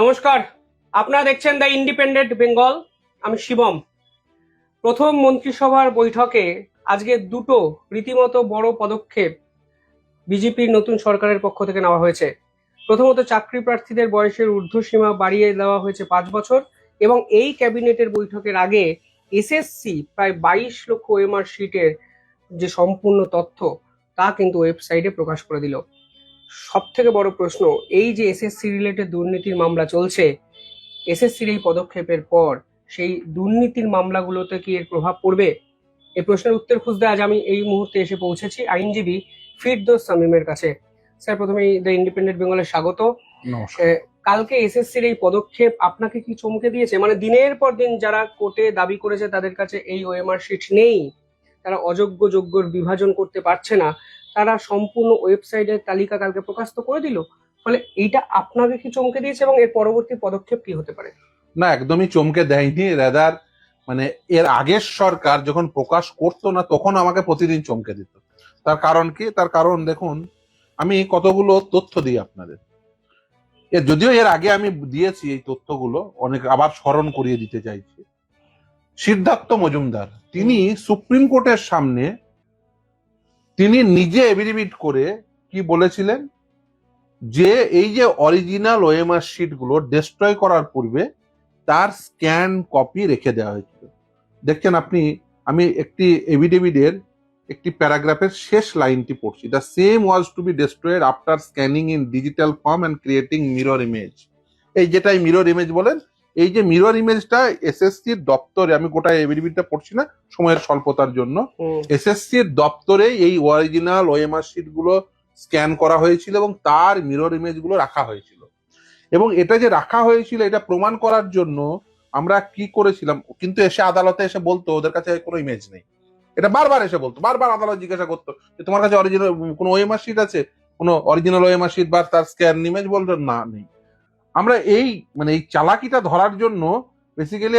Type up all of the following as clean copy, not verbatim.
নমস্কার, আপনারা দেখছেন দ্য ইন্ডিপেন্ডেন্ট বেঙ্গল। আমি শিবম। প্রথম মন্ত্রিসভার বৈঠকে আজকে দুটো রীতিমতো বড় পদক্ষেপ বিজেপির নতুন সরকারের পক্ষ থেকে নেওয়া হয়েছে। প্রথমত, চাকরি প্রার্থীদের বয়সের ঊর্ধ্বসীমা বাড়িয়ে দেওয়া হয়েছে 5 বছর, এবং এই ক্যাবিনেটের বৈঠকের আগে এসএসসি প্রায় 22 লক্ষ ওএমআর শিটের যে সম্পূর্ণ তথ্য তা কিন্তু ওয়েবসাইটে প্রকাশ করে দিল। সব থেকে বড় প্রশ্ন, এই যে এসএসসি রিলেটেড দুর্নীতির মামলা চলছে, এসএসসির এই পদক্ষেপের পর সেই দুর্নীতির মামলাগুলোতে কি এর প্রভাব পড়বে? এই প্রশ্নের উত্তর খুঁজতে আজ আমি এই মুহূর্তে এসে পৌঁছেছি আইনজীবী ফিরদৌস শামীমের কাছে। স্যার, প্রথমেই দ্য ইন্ডিপেন্ডেন্ট বেঙ্গলে স্বাগত। কালকে এসএসসির এই পদক্ষেপ আপনাকে কি চমকে দিয়েছে? মানে দিনের পর দিন যারা কোর্টে দাবি করেছে তাদের কাছে এই ওএমআর শিট নেই, তারা অযোগ্য যোগ্যর বিভাজন করতে পারছে না, তারা সম্পূর্ণ ওয়েবসাইটের তালিকা কালকে প্রকাশ তো করে দিল। ফলে এইটা আপনাকে কি চমকে দিয়েছে, এবং এর পরবর্তী পদক্ষেপ কি হতে পারে? না, একদমই চমকে দেয়নি। রাদার মানে এর আগের সরকার যখন প্রকাশ করতো না তখন আমাকে প্রতিদিন চমকে দিত। তার কারণ কি? তার কারণ দেখুন, আমি কতগুলো তথ্য দিই আপনাদের। যদিও এর আগে আমি দিয়েছি এই তথ্যগুলো, অনেক আবার স্মরণ করিয়ে দিতে চাইছি। সিদ্ধার্থ মজুমদার তিনি সুপ্রিম কোর্টের সামনে তিনি নিজে এফিডেভিট করে কি বলেছিলেন, যে এই যে অরিজিনাল ওএমআর শিট গুলো ডিস্ট্রয় করার পূর্বে তার স্ক্যান কপি রেখে দেওয়া হয়েছিল। দেখছেন আপনি, আমি একটি এভিডেভিডের একটি প্যারাগ্রাফের শেষ লাইনটি পড়ছি। The same was to be destroyed after scanning in digital form and creating mirror image. এই যেটাই মিরর ইমেজ বলেন, এই যে মিরর ইমেজটা এসএসসির দপ্তরে, আমি গোটা এভিডেভিডটা পড়ছি না সময়ের স্বল্পতার জন্য, এসএসসির দপ্তরে এই অরিজিনাল ওএমআর শিট গুলো স্ক্যান করা হয়েছিল এবং তার মিরর ইমেজ গুলো রাখা হয়েছিল। এবং এটা যে রাখা হয়েছিল এটা প্রমাণ করার জন্য আমরা কি করেছিলাম, কিন্তু এসে আদালতে এসে বলতো ওদের কাছে কোনো ইমেজ নেই। এটা বারবার এসে বলতো, বারবার আদালত জিজ্ঞাসা করতো যে তোমার কাছে অরিজিনাল কোনো ওএমআর শিট আছে, কোনো অরিজিনাল ওএমআর শিট বা তার স্ক্যান ইমেজ? বলতো না, নেই। আমরা এই এই চালাকিটা ধরার জন্য বেসিক্যালি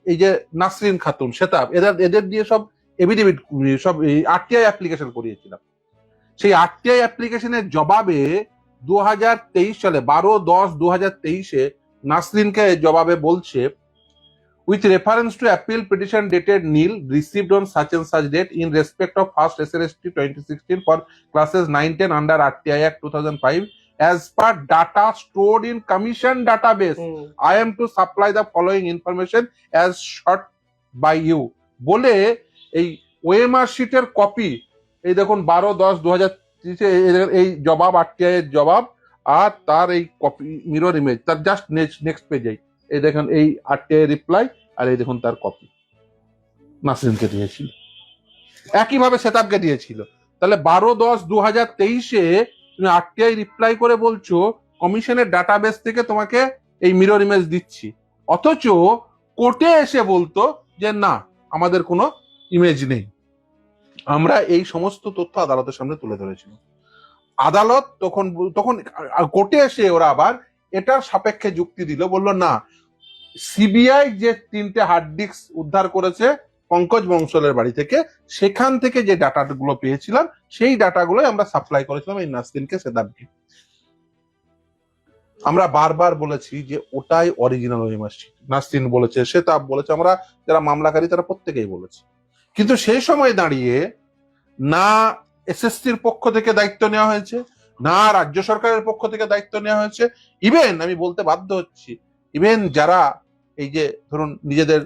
এই যে নাসরিন খাতুন, শেতাব, এদের দিয়ে সব এভিডেভিট, সব আরটিআই অ্যাপ্লিকেশন করিয়েছিলাম। সেই আরটিআই অ্যাপ্লিকেশনের জবাবে 2023 সালে 12/10/2023 নাসরিনকে জবাবে বলছে, with reference to appeal petition dated nil received on such and such date in respect of first SRST 2016 for classes 9-10 under RTI Act 2005 as per data stored in commission database, I am to supply the following information as shot by you বলে এই OMR শিটের copy, এই দেখুন 12/10/2023 এই জবাব, RTI এর জবাব, আর তার এই কপি মিরর ইমেজ, তার জাস্ট নেক্সট পেজে এই দেখুন এই আরটিআই রিপ্লাই, আর এই দেখুন তার কপি নাসরিনকে দিয়েছিল, একইভাবে সেতাবকে দিয়েছিল। তাহলে 12/10/2023 তুমি আরটিআই রিপ্লাই করে বলছো কমিশনের ডাটাবেস থেকে তোমাকে এই মিরর ইমেজ দিচ্ছি, অথচ কোর্টে এসে বলতো যে না, আমাদের কোনো ইমেজ নেই। আমরা এই সমস্ত তথ্য আদালতের সামনে তুলে ধরেছিল। আদালত তখন কোর্টে এসে ওরা আবার এটার সাপেক্ষে যুক্তি দিল, বললো না, সিবিআই যে 3টে হার্ড ডিস্ক উদ্ধার করেছে পঙ্কজ বংশলের বাড়ি থেকে, সেখান থেকে যে ডাটাগুলো পেয়েছিলাম সেই ডাটাগুলোই আমরা সাপ্লাই করেছিলাম এই নাসরিনকে, সেদাবকে। আমরা বারবার বলেছি যে ওটাই অরিজিনাল ওএমআর শিট। নাসরিন বলেছে, সেতাব বলেছে, আমরা যারা মামলাকারী তারা প্রত্যেকেই বলেছি। কিন্তু সেই সময় দাঁড়িয়ে না এসএসসির পক্ষ থেকে দায়িত্ব নেওয়া হয়েছে, না রাজ্য সরকারের পক্ষ থেকে দায়িত্ব নেওয়া হয়েছে। ইভেন আমি বলতে বাধ্য হচ্ছি, ইভেন যারা এই যে ধরুন নিজেদের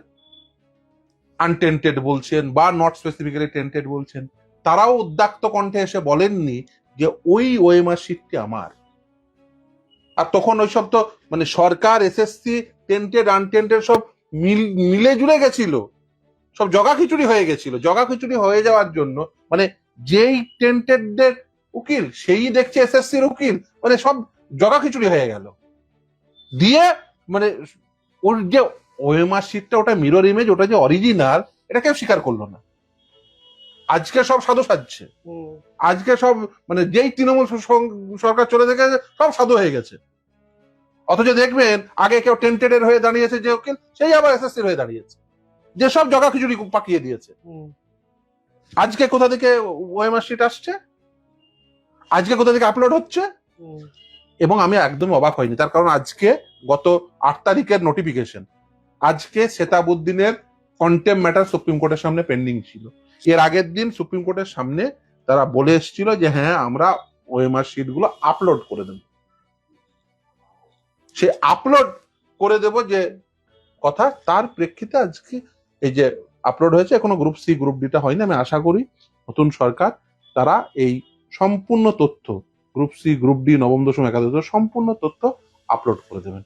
আনটেন্টেড বলছেন বা নট স্পেসিফিক্যালি টেন্টেড বলছেন, তারাও উদ্দাক্ত কণ্ঠে এসে বলেননি যে ওই ওএমআর শিটটি আমার। আর তখন ওইসব তো সরকার, এসএসসি, টেন্টেড আনটেন্টেড সব মিলে জুড়ে গেছিল, সব জগাখিচুড়ি হয়ে গেছিল। জগাখিচুড়ি হয়ে যাওয়ার জন্য যেই টেন্টেডদের উকিল সেই দেখছে এসএসসির উকিল, সব জগাখিচুড়ি হয়ে গেল। দিয়ে ওর যে ওএমআর শিটটা, ওটা মিরর ইমেজ, ওটা যে অরিজিনাল, এটা কেউ স্বীকার করলো না। আজকে সব সাধু সাজছে, আজকে সব যেই তৃণমূল সরকার চলে থেকে সব সাধু হয়ে গেছে। অথচ দেখবেন আগে কেউ টেন্টেড এর হয়ে দাঁড়িয়েছে যে উকিল, সেই আবার এসএসসির হয়ে দাঁড়িয়েছে, যে সব জগাখিচুড়ি পাকিয়ে দিয়েছে। আজকে কোথা থেকে ওএমআর শিট আসছে, আজকে কোথা থেকে আপলোড হচ্ছে, এবং আমি একদম অবাক হয়নি। তার কারণ আজকে গত 8 তারিখের নোটিফিকেশন, আজকে শেতাবুদ্দিনের কন্টেম্প ম্যাটার সুপ্রিম কোর্টের সামনে পেন্ডিং ছিল। এর আগের দিন সুপ্রিম কোর্টের সামনে তারা বলে এসেছিল যে হ্যাঁ আমরা ওএমআর শিট গুলো আপলোড করে দেব। সে আপলোড করে দেব যে কথা, তার প্রেক্ষিতে আজকে এই যে আপলোড হয়েছে, এখনো গ্রুপ সি গ্রুপ ডিটা হয়নি। আমি আশা করি নতুন সরকার তারা এই সম্পূর্ণ তথ্য গ্রুপ সি গ্রুপ ডি নবম দশম একাদশ সম্পূর্ণ তথ্য আপলোড করে দেবেন।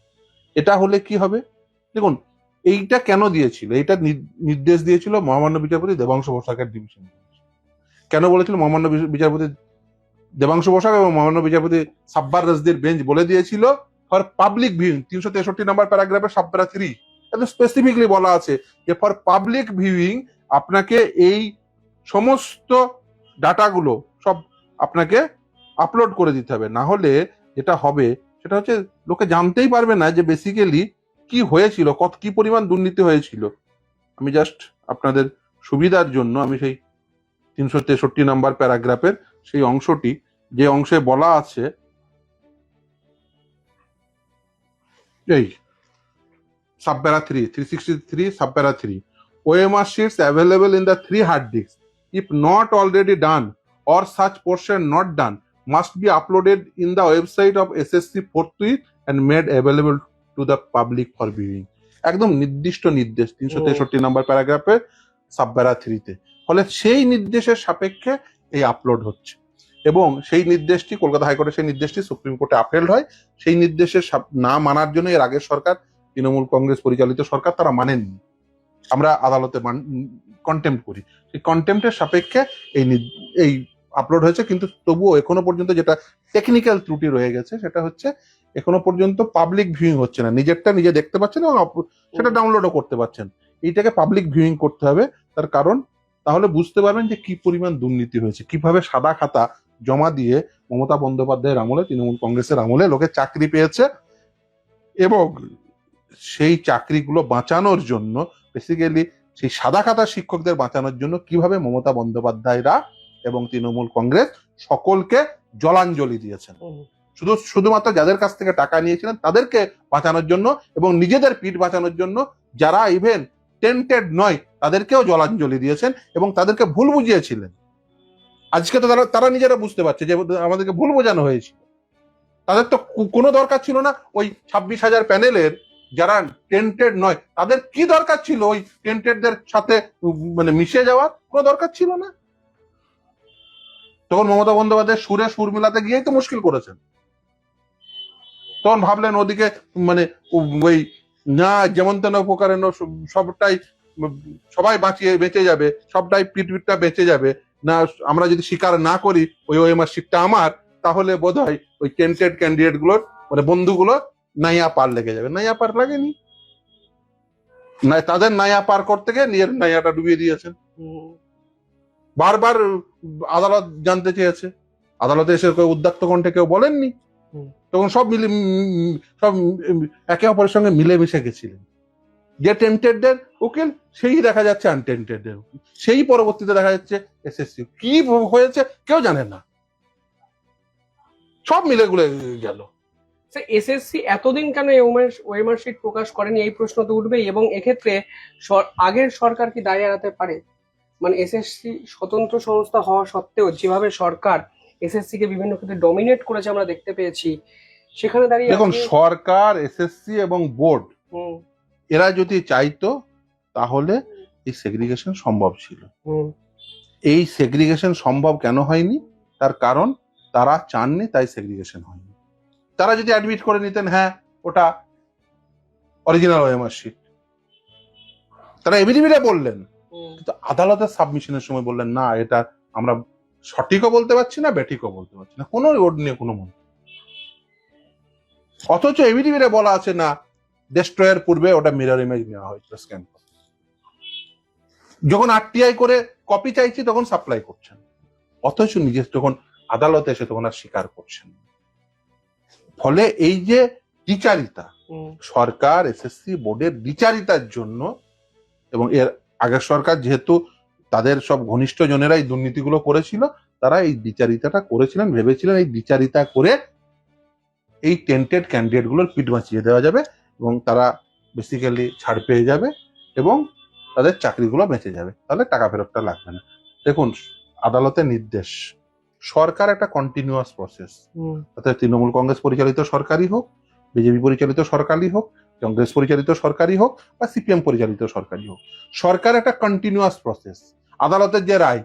এটা হলে কি হবে, দেখুন এইটা কেন দিয়েছিল, এইটা নির্দেশ দিয়েছিল মহামান্য বিচারপতি দেবাংশু বসাকের ডিভিশন। কেন বলেছিল মহামান্য বিচারপতি দেবাংশু বসাক এবং মহামান্য বিচারপতি সাব্বার রাজদির বেঞ্চ বলে দিয়েছিল ফর পাবলিক ভিউইং, 363 নম্বর প্যারাগ্রাফের সাবপ্যারা 3 এত স্পেসিফিকলি বলা আছে যে ফর পাবলিক ভিউইং আপনাকে এই সমস্ত ডাটাগুলো সব আপনাকে আপলোড করে দিতে হবে। না হলে যেটা হবে সেটা হচ্ছে লোকে জানতেই পারবে না যে বেসিক্যালি কি হয়েছিল, কি পরিমাণ দুর্নীতি হয়েছিল। আমি জাস্ট আপনাদের সুবিধার জন্য আমি সেই 363 নম্বর প্যারাগ্রাফের সেই অংশটি, যে অংশে বলা আছে এই সাবপ্যারা 3 363 সাবপ্যারা 3 OMR sheets available in the 3 hard disks if not already done or such portion not done must be uploaded in the website of SSC forthwith and made available to the public for viewing। একদম নির্দিষ্ট নির্দেশ 363 নম্বর প্যারাগ্রাফের সাবপ্যারা 3 তে। ফলে সেই নির্দেশের সাপেক্ষে এই upload হচ্ছে এবং সেই নির্দেশটি কলকাতা হাইকোর্টের সেই নির্দেশটি সুপ্রিম কোর্টে আপিল হয়। সেই নির্দেশের না মানার জন্য এর আগের সরকার, তৃণমূল কংগ্রেস পরিচালিত সরকার, তারা মানেননি। আমরা আদালতে কন্টেম্প করি, সেই কন্টেম্পের সাপেক্ষে এই আপলোড হয়েছে। কিন্তু তবুও এখনো পর্যন্ত যেটা টেকনিক্যাল ত্রুটি রয়ে গেছে সেটা হচ্ছে এখনো পর্যন্ত পাবলিক ভিউইং হচ্ছে না। নিজেরটা নিজে দেখতে পাচ্ছেন এবং সেটা ডাউনলোডও করতে পারছেন। এইটাকে পাবলিক ভিউইং করতে হবে। তার কারণ তাহলে বুঝতে পারবেন যে কি পরিমাণ দুর্নীতি হয়েছে, কিভাবে সাদা খাতা জমা দিয়ে মমতা বন্দ্যোপাধ্যায়ের আমলে, তৃণমূল কংগ্রেসের আমলে লোকে চাকরি পেয়েছে এবং সেই চাকরিগুলো বাঁচানোর জন্য, বেসিক্যালি সেই সাদা খাতা শিক্ষকদের বাঁচানোর জন্য কিভাবে মমতা বন্দ্যোপাধ্যায়রা এবং তৃণমূল কংগ্রেস সকলকে জলাঞ্জলি দিয়েছেন। শুধুমাত্র যাদের কাছ থেকে টাকা নিয়েছিলেন তাদেরকে বাঁচানোর জন্য এবং নিজেদের পিঠ বাঁচানোর জন্য যারা ইভেন টেন্টেড নয় তাদেরকেও জলাঞ্জলি দিয়েছেন এবং তাদেরকে ভুল বুঝিয়েছিলেন। আজকে তো তারা নিজেরা বুঝতে পারছে যে আমাদেরকে ভুল বোঝানো হয়েছিল। তাদের তো কোনো দরকার ছিল না ওই 26,000 প্যানেলের যারা টেন্টেড নয় তাদের কি দরকার ছিল ওই টেন্টেডদের সাথে মানে মিশে যাওয়ার, কোনো দরকার ছিল না। তখন মমতা বন্দ্যোপাধ্যায় সুরে সুর মিলাতে গিয়েই তো মুশকিল করেছেন। তখন ভাবলেন ওদিকে মানে ওই না যেমন তেন উপকারে সবটাই সবাই বেঁচে যাবে, সবটাই পিটপিটটা বেঁচে যাবে না, আমরা যদি স্বীকার না করি ওই ওএমআর শিটটা আমার, তাহলে বোধহয় ওই টেন্টেড ক্যান্ডিডেট গুলোর মানে বন্ধুগুলো নাইয়া পার লেগে যাবে। নাইয়া পার লাগেনি, তাদের নাইয়া পার করতে গিয়ে নিজের নাইয়াটা ডুবিয়ে দিয়েছেন। বারবার আদালত জানতে চেয়েছে, আদালতে এসে উদ্যাক্ত কণ্ঠে কেউ বলেননি, তখন সব একে অপরের সঙ্গে মিলেমিশে গেছিলেন। যে টেন্টেডদের উকিল সেই দেখা যাচ্ছে আনটেন্টেডদের উকিল, সেই পরবর্তীতে দেখা যাচ্ছে এসএসসি। কি হয়েছে কেউ জানে না, সব মিলে গুলে গেল। এসএসসি এতদিন কেন ওএমআর শিট প্রকাশ করেনি, এই প্রশ্ন তো উঠবেই। এবং এক্ষেত্রে আগের সরকার কি দায় এড়াতে পারে? মানে এসএসসি স্বতন্ত্র সংস্থা হওয়া সত্ত্বেও যেভাবে সরকার এসএসসি কে বিভিন্ন ক্ষেত্রে ডমিনেট করেছে আমরা দেখতে পেয়েছি, সেখানে দাঁড়িয়ে দেখুন সরকার, এসএসসি এবং বোর্ড এরা যদি চাইতো তাহলে এই সেগ্রিগেশন সম্ভব ছিল। এই সেগ্রিগেশন সম্ভব কেন হয়নি, তার কারণ তারা চাননি, তাই সেগ্রিগেশন হয়নি। তারা যদি অ্যাডমিট করে নিতেন হ্যাঁ ওটা অরিজিনাল ওএমআর শিট, তারা এভিডেভিটে বললেন, কিন্তু আদালতের সাবমিশনের সময় বললেন না এটা আমরা সঠিকও বলতে পারছি না, ব্যাঠিকও বলতে পারছি না, কোনো ওড নিয়ে কোনো মনে। অথচ এভিডেভিটে বলা আছে না ডেস্ট্রয়ের পূর্বে ওটা মিরর ইমেজ নেওয়া হয়েছিল স্ক্যান করে। যখন আরটিআই করে কপি চাইছি তখন সাপ্লাই করছেন, অথচ নিজে যখন আদালতে এসে তখন আর স্বীকার করছেন। ফলে এই যে দ্বিচারিতা, সরকার এসএসসি বোর্ডের দ্বিচারিতার জন্য, এবং এর আগের সরকার যেহেতু তাদের সব ঘনিষ্ঠ জনেরাই দুর্নীতিগুলো করেছিল, তারা এই দ্বিচারিতাটা করেছিলেন, ভেবেছিলেন এই দ্বিচারিতা করে এই টেন্টেড ক্যান্ডিডেট গুলোর পিঠ বাঁচিয়ে দেওয়া যাবে এবং তারা বেসিক্যালি ছাড় পেয়ে যাবে এবং তাদের চাকরিগুলো বেঁচে যাবে, তাহলে টাকা ফেরতটা লাগবে না। দেখুন, আদালতের নির্দেশ, সরকার একটা কন্টিনিউয়াস প্রসেস, অর্থাৎ তৃণমূল কংগ্রেস পরিচালিত সরকারই হোক, বিজেপি পরিচালিত সরকারই হোক, কংগ্রেস পরিচালিত সরকারই হোক বা সিপিএম পরিচালিত সরকারই হোক, সরকার একটা কন্টিনিউয়াস প্রসেস। আদালতের যে রায়,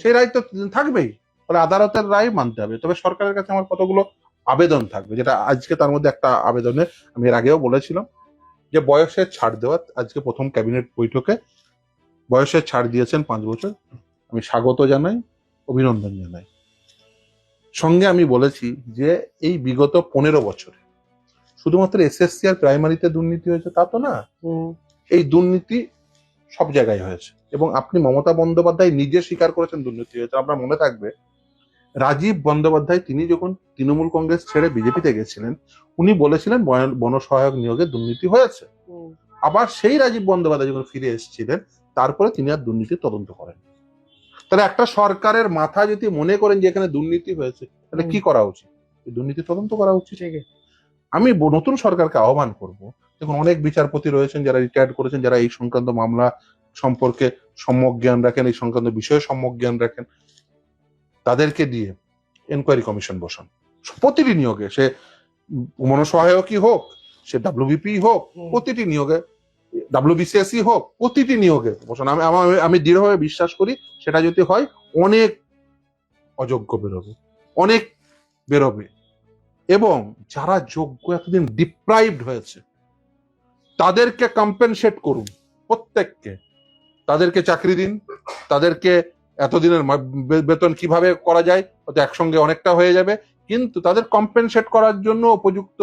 সেই রায় তো থাকবেই, ফলে আদালতের রায় মানতে হবে। তবে সরকারের কাছে আমার কতগুলো আবেদন থাকবে, যেটা আজকে তার মধ্যে একটা আবেদনে আমি এর আগেও বলেছিলাম যে বয়সের ছাড় দেওয়া। আজকে প্রথম ক্যাবিনেট বৈঠকে বয়সের ছাড় দিয়েছেন 5 বছর, আমি স্বাগত জানাই, অভিনন্দন জানাই। সঙ্গে আমি বলেছি যে এই বিগত 15 বছরে শুধুমাত্র এসএসসি আর প্রাইমারিতে দুর্নীতি হয়েছে তা তো না, এই দুর্নীতি সব জায়গায় হয়েছে এবং আপনি মমতা বন্দ্যোপাধ্যায় নিজে স্বীকার করেছেন দুর্নীতি হয়েছে। আপনার মনে থাকবে রাজীব বন্দ্যোপাধ্যায় তিনি যখন তৃণমূল কংগ্রেস ছেড়ে বিজেপিতে গেছিলেন, উনি বলেছিলেন বনসহায়ক নিয়োগে দুর্নীতি হয়েছে। আবার সেই রাজীব বন্দ্যোপাধ্যায় যখন ফিরে এসেছিলেন, তারপরে তিনি আর দুর্নীতি তদন্ত করেন। তাহলে একটা সরকারের মাথা যদি মনে করেন যে এখানে দুর্নীতি হয়েছে, তাহলে কি করা উচিত? দুর্নীতি তদন্ত করা উচিত। আমি নতুন সরকারকে আহ্বান করব, দেখুন অনেক বিচারপতি রয়েছেন যারা রিটায়ার্ড করেছেন, যারা এই সংক্রান্ত মামলা সম্পর্কে সম্যক জ্ঞান রাখেন, এই সংক্রান্ত বিষয়ে সম্যক জ্ঞান রাখেন, তাদেরকে দিয়ে এনকোয়ারি কমিশন বসান প্রতিটি নিয়োগে, সে মনসহায়কই হোক, সে ডাব্লিউবিপি হোক, প্রতিটি নিয়োগে, ডাব্লিউবিসিএসই হোক, প্রতিটি নিয়োগে বসান। আমি দৃঢ়ভাবে বিশ্বাস করি সেটা যদি হয় অনেক অযোগ্য বেরোবে, অনেক বেরোবে, এবং যারা যোগ্য এতদিন ডিপ্রাইভড হয়েছে তাদেরকে কম্পেনসেট করুন, প্রত্যেককে তাদেরকে চাকরি দিন, তাদেরকে এতদিনের বেতন কিভাবে করা যায়, হয়তো একসঙ্গে অনেকটা হয়ে যাবে, কিন্তু তাদের কম্পেনসেট করার জন্য উপযুক্ত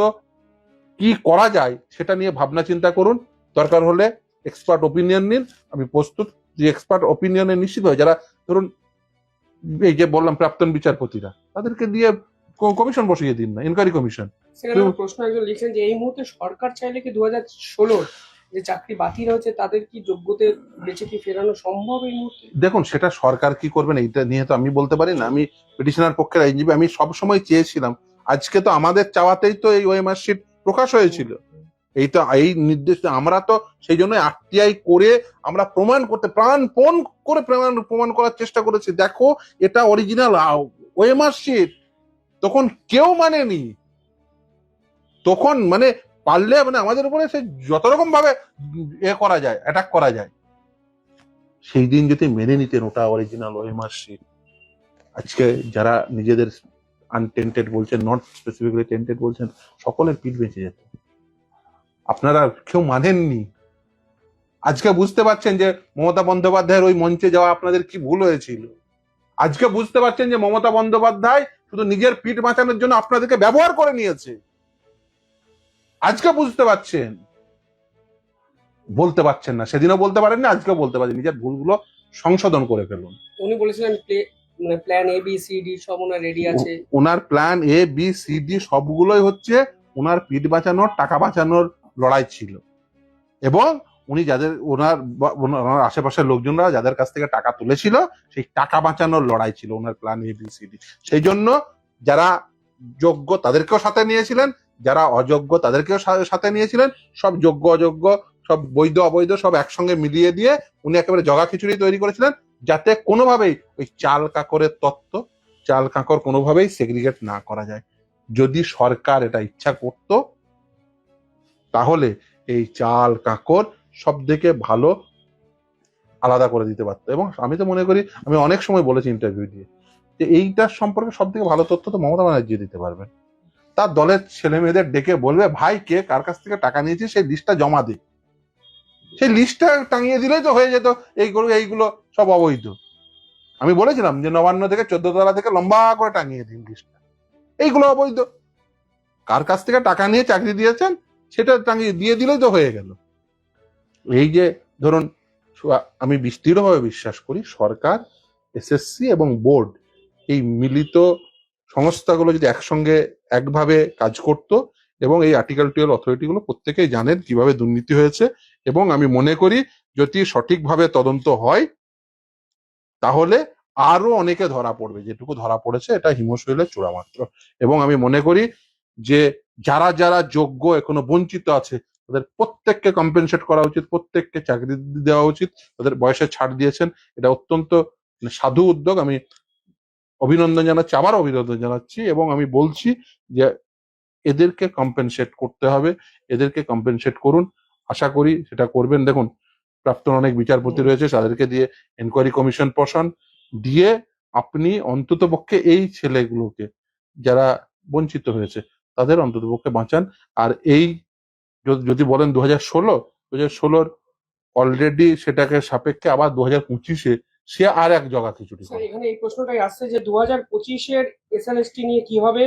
কি করা যায় সেটা নিয়ে ভাবনা চিন্তা করুন। দরকার হলে এক্সপার্ট ওপিনিয়ন নিন, আমি প্রস্তুত যে এক্সপার্ট ওপিনিয়নে নিশ্চিত হয় যারা, ধরুন এই যে বললাম প্রাক্তন বিচারপতিরা, তাদেরকে দিয়ে কমিশন বসিয়ে দিন না, ইনকোয়ারি কমিশন। প্রশ্ন একজন লিখছেন যে এই মুহূর্তে সরকার চাইলে কি 2016 যে চাকরি বাতিল হয়েছে তাদের কি যোগ্যতা বেঁচে কি ফেরানো সম্ভব এই মুহূর্তে? দেখুন, সেটা সরকার কি করবেন এইটা নিয়ে তো আমি বলতে পারি না, আমি পিটিশনার পক্ষের আইনজীবী, আমি সবসময় চেয়েছিলাম, আজকে তো আমাদের চাওয়াতেই তো এই ওএমআর শিট প্রকাশ হয়েছিল, এই তো এই নির্দেশ আমরা তো সেই জন্য আরটিআই করে আমরা প্রমাণ করতে প্রাণপণ করে প্রমাণ করার চেষ্টা করেছি, দেখো এটা অরিজিনাল ওএমআর শিট। তখন কেউ মানেনি, তখন মানে পারলে মানে আমাদের উপরে সে যত রকম ভাবে করা যায়, অ্যাটাক করা যায়, সেই দিন যদি মেনে নিতেন ওটা অরিজিনাল ওএমআর শিট, আজকে যারা নিজেদের আনটেন্টেড বলছেন, নট স্পেসিফিকলি টেন্টেড বলছেন, সকলের পিঠ বেঁচে যেত। আপনারা কেউ মানেননি, আজকে বুঝতে পারছেন যে মমতা বন্দ্যোপাধ্যায়ের ওই মঞ্চে যাওয়া আপনাদের কি ভুল হয়েছিল। আজকে বুঝতে পারছেন যে মমতা বন্দ্যোপাধ্যায় শুধু নিজের পিঠ বাঁচানোর জন্য আপনাদেরকে ব্যবহার করে নিয়েছে। আজকে বুঝতে পারছেন, বলতে পারছেন না, সেদিনও বলতে পারেন না, আজকেও বলতে পারেন, নিজের ভুলগুলো সংশোধন করে ফেলুন। উনি বলেছিলেন plan A B C D সব ওনার রেডি আছে। ওনার plan A B C D সবগুলোই হচ্ছে ওনার পিঠ বাঁচানোর, টাকা বাঁচানোর লড়াই ছিল, এবং উনি যাদের ওনার আশেপাশের লোকজনরা যাদের কাছ থেকে টাকা তুলেছিল সেই টাকা বাঁচানোর লড়াই ছিল ওনার plan A B C D. সেই জন্য যারা যোগ্য তাদেরকেও সাথে নিয়েছিলেন, যারা অযোগ্য তাদেরকেও সাথে নিয়েছিলেন, সব যোগ্য অযোগ্য, সব বৈধ অবৈধ সব একসঙ্গে মিলিয়ে দিয়ে উনি একেবারে জগা খিচুড়ি তৈরি করেছিলেন, যাতে কোনোভাবেই ওই চাল কাকরের তত্ত্ব, চাল কাকর কোনোভাবেই সেগ্রিগেট না করা যায়। যদি সরকার এটা ইচ্ছা করত তাহলে এই চাল কাকর সব থেকে ভালো আলাদা করে দিতে পারতো। এবং আমি তো মনে করি, আমি অনেক সময় বলেছি ইন্টারভিউ দিয়ে, যে এইটার সম্পর্কে সব থেকে ভালো তথ্য তো মমতা ব্যানার্জি দিতে পারবেন। তার দলের ছেলে মেয়েদের ডেকে বলবে, ভাই কে কার কাছ থেকে টাকা নিয়েছে সেই লিস্টটা জমা দিই, সেই লিস্টটা টাঙিয়ে দিলেই তো হয়ে যেত এইগুলো সব অবৈধ। আমি বলেছিলাম যে নবান্ন থেকে 14 তলা থেকে লম্বা করে টাঙিয়ে দিন লিস্টটা, এইগুলো অবৈধ, কার কাছ থেকে টাকা নিয়ে চাকরি দিয়েছেন সেটা টাঙিয়ে দিয়ে দিলেই তো হয়ে গেল। এই যে ধরুন, আমি দৃঢ়ভাবে বিশ্বাস করি সরকার, এসএসসি এবং বোর্ড, এই মিলিত সংস্থাগুলো যদি একসঙ্গে একভাবে কাজ করত, এবং এই আর্টিকেল 12 অথরিটিগুলো প্রত্যেকেই জানেন কিভাবে দুর্নীতি হয়েছে, এবং আমি মনে করি যদি সঠিকভাবে তদন্ত হয় তাহলে আরো অনেকে ধরা পড়বে, যেটুকু ধরা পড়েছে এটা হিমশৈলের চূড়া মাত্র। এবং আমি মনে করি যে যারা যারা যোগ্য এখনো বঞ্চিত আছে তাদের প্রত্যেককে কম্পেনসেট করা উচিত, প্রত্যেককে চাকরি দেওয়া উচিত। তাদের বয়সে ছাড় দিয়েছেন, এটা অত্যন্ত সাধু উদ্যোগ। আমি অভিনন্দন জানাচ্ছি, আবার অভিনন্দন জানাচ্ছি, এবং আমি বলছি যে এদেরকে কম্পেনসেট করতে হবে, এদেরকে কম্পেনসেট করুন। আশা করি সেটা করবেন। দেখুন, প্রাক্তন অনেক বিচারপতি রয়েছে, তাদেরকে দিয়ে এনকোয়ারি কমিশন বসান, দিয়ে আপনি অন্তত পক্ষে এই ছেলেগুলোকে যারা বঞ্চিত হয়েছে তাদের অন্তত পক্ষে বাঁচান। আর এই যদি বলেন 2016 অলরেডি সেটাকে সাপেক্ষে আবার 2025-এ সে আর এক জগা খিচুড়ি স্যার করে। এখানে এই প্রশ্নটাই আসছে যে 2025-এর এসএলএসটি নিয়ে কি হবে,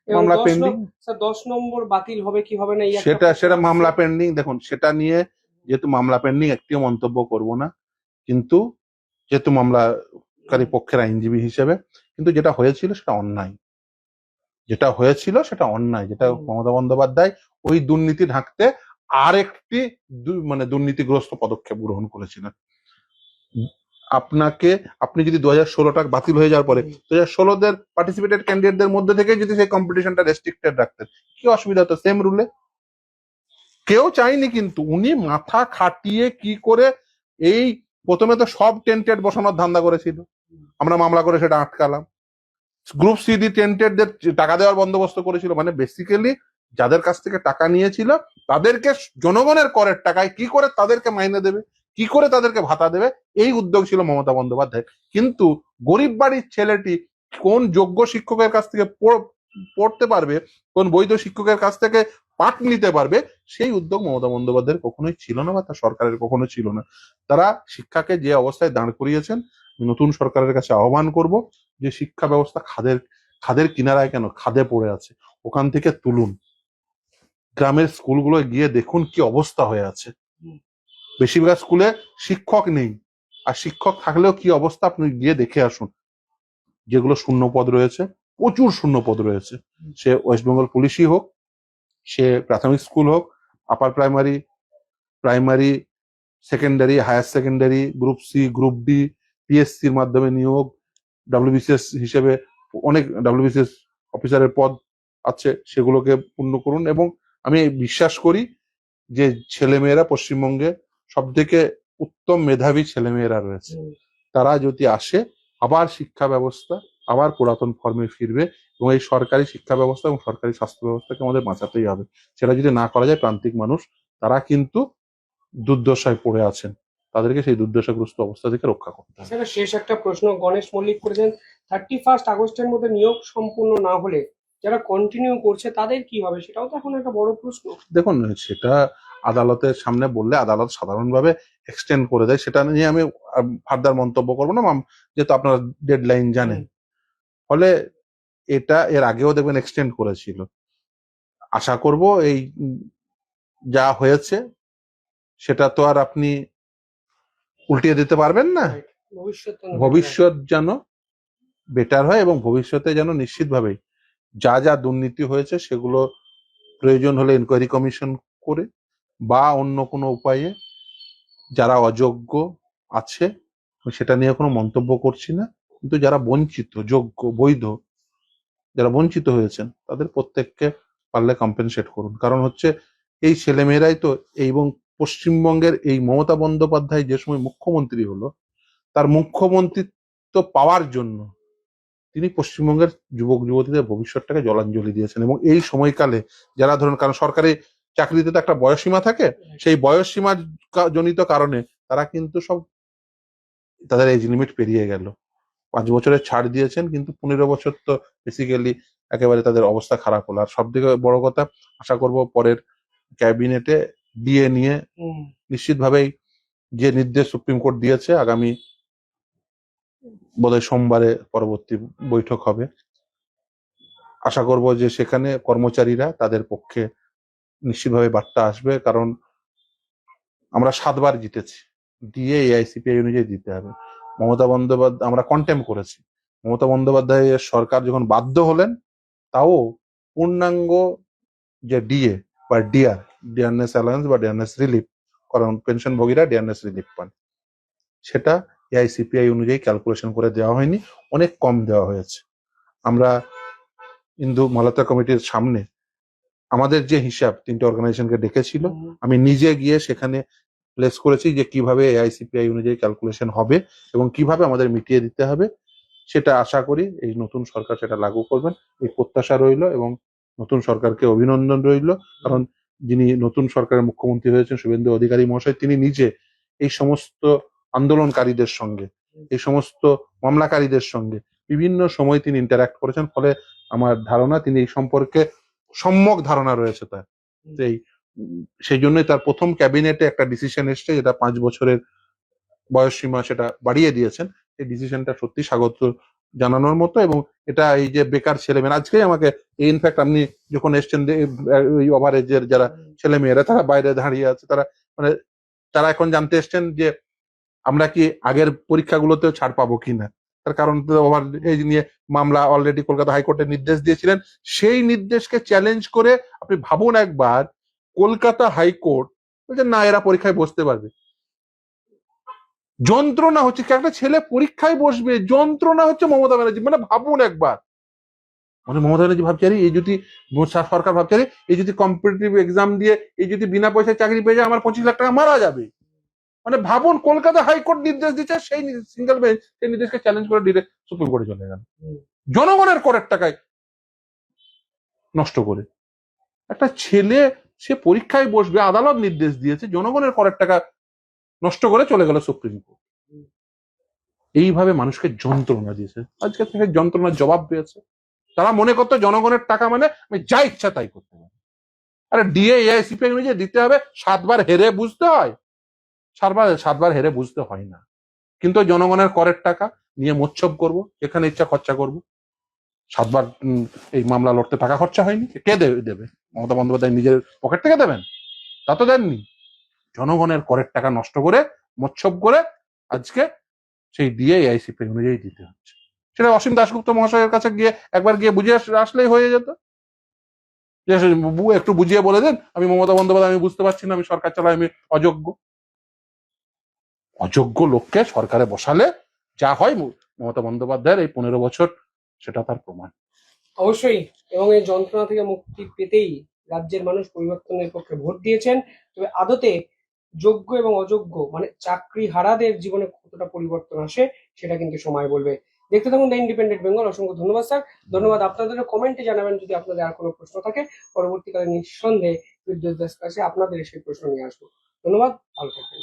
এবং মামলা 10 পেন্ডিং, স্যার 10 নম্বর বাতিল হবে কি হবে না, এই একটা সেটা প্রশ্ন সেটা আসছে। মামলা পেন্ডিং। দেখুন, সেটা নিয়ে যেহেতু মামলা পেন্ডিং, একটিও মন্তব্য করব না, কিন্তু যেহেতু মামলাকারী পক্ষের আইনজীবী হিসেবে, কিন্তু যেটা হয়েছিল সেটা অন্যায়, যেটা হয়েছিল সেটা অন্যায়, যেটা মমতা বন্দ্যোপাধ্যায় ওই দুর্নীতি ঢাকতে আরেকটি মানে দুর্নীতিগ্রস্ত পদক্ষেপ গ্রহণ করেছিলেন। আপনি যদি 2016টা বাতিল হয়ে যাওয়ার পরে 2016-দের পার্টিসিপেটেড ক্যান্ডিডেটদের মধ্যে থেকে যদি সেই কম্পিটিশনটা রেস্ট্রিক্টেড রাখতেন, কি অসুবিধা হতো? সেম রুলে কেউ চায়নি, কিন্তু উনি মাথা খাটিয়ে কি করে এই প্রথমে তো সব টেন্টেড বসানোর ধান্দা করেছিল, আমরা মামলা করে সেটা আটকালাম। গ্রুপ সি ডি টেন্টেডদের টাকা দেওয়ার বন্দোবস্ত করেছিল, মানে বেসিক্যালি যাদের কাছ থেকে টাকা নিয়েছিল তাদেরকে জনগণের করের টাকায় কি করে তাদেরকে মাইনে দেবে, কি করে তাদেরকে ভাতা দেবে, এই উদ্যোগ ছিল মমতা বন্দ্যোপাধ্যায়। কিন্তু গরিব বাড়ির ছেলেটি কোন যোগ্য শিক্ষকের কাছ থেকে পড়তে পারবে, কোন বৈধ শিক্ষকের কাছ থেকে পাঠ নিতে পারবে, সেই উদ্যোগ মমতা বন্দ্যোপাধ্যায়ের কখনোই ছিল না, বা তার সরকারের কখনো ছিল না। তারা শিক্ষাকে যে অবস্থায় দাঁড় করিয়েছেন, নতুন সরকারের কাছে আহ্বান করব যে শিক্ষা ব্যবস্থা খাদের কিনারায় কেন, খাদে পড়ে আছে, ওখান থেকে তুলুন। গ্রামের স্কুলগুলো গিয়ে দেখুন কি অবস্থা হয়ে আছে। বেশিরভাগ স্কুলে শিক্ষক নেই, আর শিক্ষক থাকলেও কি অবস্থা আপনি গিয়ে দেখে আসুন। যেগুলো শূন্য পদ রয়েছে, প্রচুর শূন্য পদ রয়েছে, সে ওয়েস্ট বেঙ্গল পুলিশই হোক, সে প্রাথমিক স্কুল হোক, upper primary, primary, secondary, higher secondary, group C, group D, পিএসসির মাধ্যমে নিয়োগ, ডাব্লিউবিসিএস হিসেবে অনেক ডাব্লিউবিসিএস অফিসারের পদ আছে, সেগুলোকে পূর্ণ করুন। এবং আমি বিশ্বাস করি যে ছেলেমেয়েরা পশ্চিমবঙ্গে সব থেকে উত্তম মেধাবী ছেলেমেয়েরা রয়েছে, তারা যদি আসে আবার শিক্ষা ব্যবস্থা আবার পুরাতন ফর্মে ফিরবে, এবং এই সরকারি শিক্ষা ব্যবস্থা এবং সরকারি স্বাস্থ্য ব্যবস্থাকে আমাদের বাঁচাতেই হবে। সেটা যদি না করা যায়, প্রান্তিক মানুষ তারা কিন্তু দুর্দশায় পড়ে আছেন, তাদেরকে সেই দুর্দশাগ্রস্ত অবস্থা থেকে রক্ষা করতে হবে। স্যার শেষ একটা প্রশ্ন গণেশ মল্লিক করেছেন, 31 আগস্টের মধ্যে নিয়োগ সম্পূর্ণ না হলে যারা কন্টিনিউ করছে তাদের কি হবে, সেটাও তো এখন একটা বড় প্রশ্ন। দেখুন, সেটা আদালতের সামনে বললে আদালত সাধারণভাবে এক্সটেন্ড করে দেয়, সেটা নিয়ে আমি ফার্দার মন্তব্য করবো না, যেহেতু আপনারা ডেডলাইন জানেন। ফলে এটা এর আগেও দেখবেন এক্সটেন্ড করেছিল। আশা করব এই যা হয়েছে সেটা তো আর আপনি উল্টিয়ে দিতে পারবেন না। ভবিষ্যৎ যেন বেটার হয়, এবং ভবিষ্যতে যেন নিশ্চিতভাবেই যা যা দুর্নীতি হয়েছে সেগুলো প্রয়োজন হলে ইনকোয়ারি কমিশন করে বা অন্য কোনো উপায়ে যারা অযোগ্য আছে, সেটা নিয়ে কোনো মন্তব্য করছি না, কিন্তু যারা বঞ্চিত, যোগ্য, বৈধ, যারা বঞ্চিত হয়েছেন তাদের প্রত্যেককে পারলে কম্পেনসেট করুন। কারণ হচ্ছে এই ছেলেমেয়েরাই তো, এবং পশ্চিমবঙ্গের এই মমতা বন্দ্যোপাধ্যায় যে সময় মুখ্যমন্ত্রী হলো, তার মুখ্যমন্ত্রিত্ব পাওয়ার জন্য তিনি পশ্চিমবঙ্গের যুবক যুবতীদের ভবিষ্যৎটাকে জলাঞ্জলি দিয়েছেন। এবং এই সময়কালে যারা ধরুন, কারণ সরকারি চাকরিতে তো একটা বয়সসীমা থাকে, সেই বয়সসীমা জনিত কারণে তারা কিন্তু সব তাদের এজ লিমিট পেরিয়ে গেল। 5 বছরের ছাড় দিয়েছেন, কিন্তু 15 বছর তো বেসিক্যালি একেবারে তাদের অবস্থা খারাপ হলো। আর সব থেকে বড় কথা, আশা করব পরের ক্যাবিনেটে ডিএ নিয়ে নিশ্চিতভাবেই যে নির্দেশ সুপ্রিম কোর্ট দিয়েছে, আগামী বোধহয় সোমবারে পরবর্তী বৈঠক হবে, আশা করব যে সেখানে কর্মচারীরা তাদের পক্ষে নিশ্চিতভাবে বার্তা আসবে। কারণ আমরা 7 বার জিতেছি, দিয়ে এআইসিপিআই অনুযায়ী দিতে হবে। মমতা বন্দ্যোপাধ্যায় আমরা কন্টেম করেছি, মমতা বন্দ্যোপাধ্যায়ের সরকার যখন বাধ্য হলেন, তাও পূর্ণাঙ্গ যে ডিএ বা ডিয়ারনেস অ্যালায়েন্স বা ডিয়ারনেস রিলিফ, কারণ পেনশনভোগীরা ডিয়ারনেস রিলিফ পান, সেটা এআইসিপিআই অনুযায়ী ক্যালকুলেশন করে দেওয়া হয়নি, অনেক কম দেওয়া হয়েছে। আমরা হিন্দু মালতা কমিটির সামনে আমাদের যে হিসাব 3টে অর্গানাইজেশনকে ডেকেছিল, হুম। আমি নিজে গিয়ে সেখানে প্লেস করেছি যে কিভাবে এআইসিপিআই অনুযায়ী ক্যালকুলেশন হবে এবং কিভাবে আমাদের মিটিয়ে দিতে হবে। সেটা আশা করি এই নতুন সরকার সেটা লাগু করবেন, এই প্রত্যাশা রইল, এবং নতুন সরকারকে অভিনন্দন রইল। কারণ যিনি নতুন সরকারের মুখ্যমন্ত্রী হয়েছেন শুভেন্দু অধিকারী মহাশয়, তিনি নিজে এই সমস্ত আন্দোলনকারীদের সঙ্গে, এই সমস্ত মামলাকারীদের সঙ্গে বিভিন্ন সময় তিনি ইন্টারাক্ট করেছেন। ফলে আমার ধারণা তিনি এই সম্পর্কে সম্যক ধারণা রয়েছে তার। সেই সেই জন্যই তার প্রথম ক্যাবিনেটে একটা ডিসিশন এসছে, যেটা 5 বছরের বয়সসীমা সেটা বাড়িয়ে দিয়েছেন। এই ডিসিশনটা সত্যি স্বাগত জানানোর মতো। এবং এটা এই যে বেকার ছেলেমেয়েরা, আজকেই আমাকে ইনফ্যাক্ট আপনি যখন এসছেন ওই ওভারেজের যারা ছেলেমেয়েরা তারা বাইরে দাঁড়িয়ে আছে, তারা মানে তারা এখন জানতে এসছেন যে আমরা কি আগের পরীক্ষাগুলোতেও ছাড় পাবো কিনা। তার কারণ ওভার এজ নিয়ে মামলা অলরেডি কলকাতা হাইকোর্টে নির্দেশ দিয়েছিলেন। সেই নির্দেশকে চ্যালেঞ্জ করে আপনি ভাবুন একবার, কলকাতা হাইকোর্ট বলছে না এরা পরীক্ষায় বসতে পারবে। যন্ত্রণা হচ্ছে কি, একটা ছেলে পরীক্ষায় বসবে, যন্ত্রণা হচ্ছে মমতা ব্যানার্জি। মানে ভাবুন একবার, মানে মমতা ব্যানার্জি ভাবছে আরে এই যদি সরকার ভাবছে আরে এই যদি কম্পিটিটিভ এক্সাম দিয়ে এই যদি বিনা পয়সায় চাকরি পেয়ে যায়, আমার 25 লাখ টাকা মারা যাবে। মানে ভাবুন, কলকাতা হাইকোর্ট নির্দেশ দিচ্ছে, সেই সিঙ্গেল বেঞ্চ সেই নির্দেশকে চ্যালেঞ্জ করে ডিরেক্ট সুপ্রিম কোর্টে চলে গেল, জনগণের করের টাকায় নষ্ট করে। একটা ছেলে সে পরীক্ষায় বসবে, আদালত নির্দেশ দিয়েছে, জনগণের করের টাকা নষ্ট করে চলে গেল সুপ্রিম কোর্ট। এইভাবে মানুষকে যন্ত্রণা দিয়েছে, আজকে থেকে যন্ত্রণার জবাব পেয়েছে। তারা মনে করতো জনগণের টাকা মানে আমি যা ইচ্ছা তাই করতে পারি। আরে ডিএ এআইসিপি অনুযায়ী দিতে হবে, 7বার হেরে বুঝতে হয়, 7বার হেরে বুঝতে হয় না। কিন্তু জনগণের করের টাকা নিয়ে মোচ্ছব করব, এখানে ইচ্ছা খরচা করব। 7বার এই মামলা লড়তে টাকা খরচা হয়নি, কে দেবে? মমতা বন্দ্যোপাধ্যায় নিজের পকেট থেকে দেবেন? তা তো দেননি। জনগণের করের টাকা নষ্ট করে মোচ্ছব করে আজকে সেই দিয়ে এআইসিপি অনুযায়ী দিতে হচ্ছে। সেটা অসীম দাশগুপ্ত মহাশয়ের কাছে গিয়ে একবার গিয়ে বুঝিয়ে আসলেই হয়ে যেত, যে একটু বুঝিয়ে বলে দেন আমি মমতা বন্দ্যোপাধ্যায়, আমি বুঝতে পারছি না, আমি সরকার চালাই, আমি অযোগ্য। অযোগ্য লোককে সরকারে বসালে যা হয়, মমতা বন্দ্যোপাধ্যায়ের এই 15 বছর সেটা তার প্রমাণ। অবশ্যই, এবং এই যন্ত্রণা থেকে মুক্তি পেতেই রাজ্যের মানুষ পরিবর্তনের পক্ষে ভোট দিয়েছেন। তবে আদতে যোগ্য এবং অযোগ্য মানে চাকরি হারাদের জীবনে কতটা পরিবর্তন আসে সেটা কিন্তু সময় বলবে। দেখতে থাকুন দ্য ইন্ডিপেন্ডেন্ট বেঙ্গল। অসংখ্য ধন্যবাদ স্যার। ধন্যবাদ। আপনাদেরও কমেন্টে জানাবেন যদি আপনাদের আর কোনো প্রশ্ন থাকে। পরবর্তীকালে নিঃসন্দেহে বিদ্যুৎ দাস কাছে আপনাদের সেই প্রশ্ন নিয়ে আসবো। ধন্যবাদ, ভালো থাকবেন।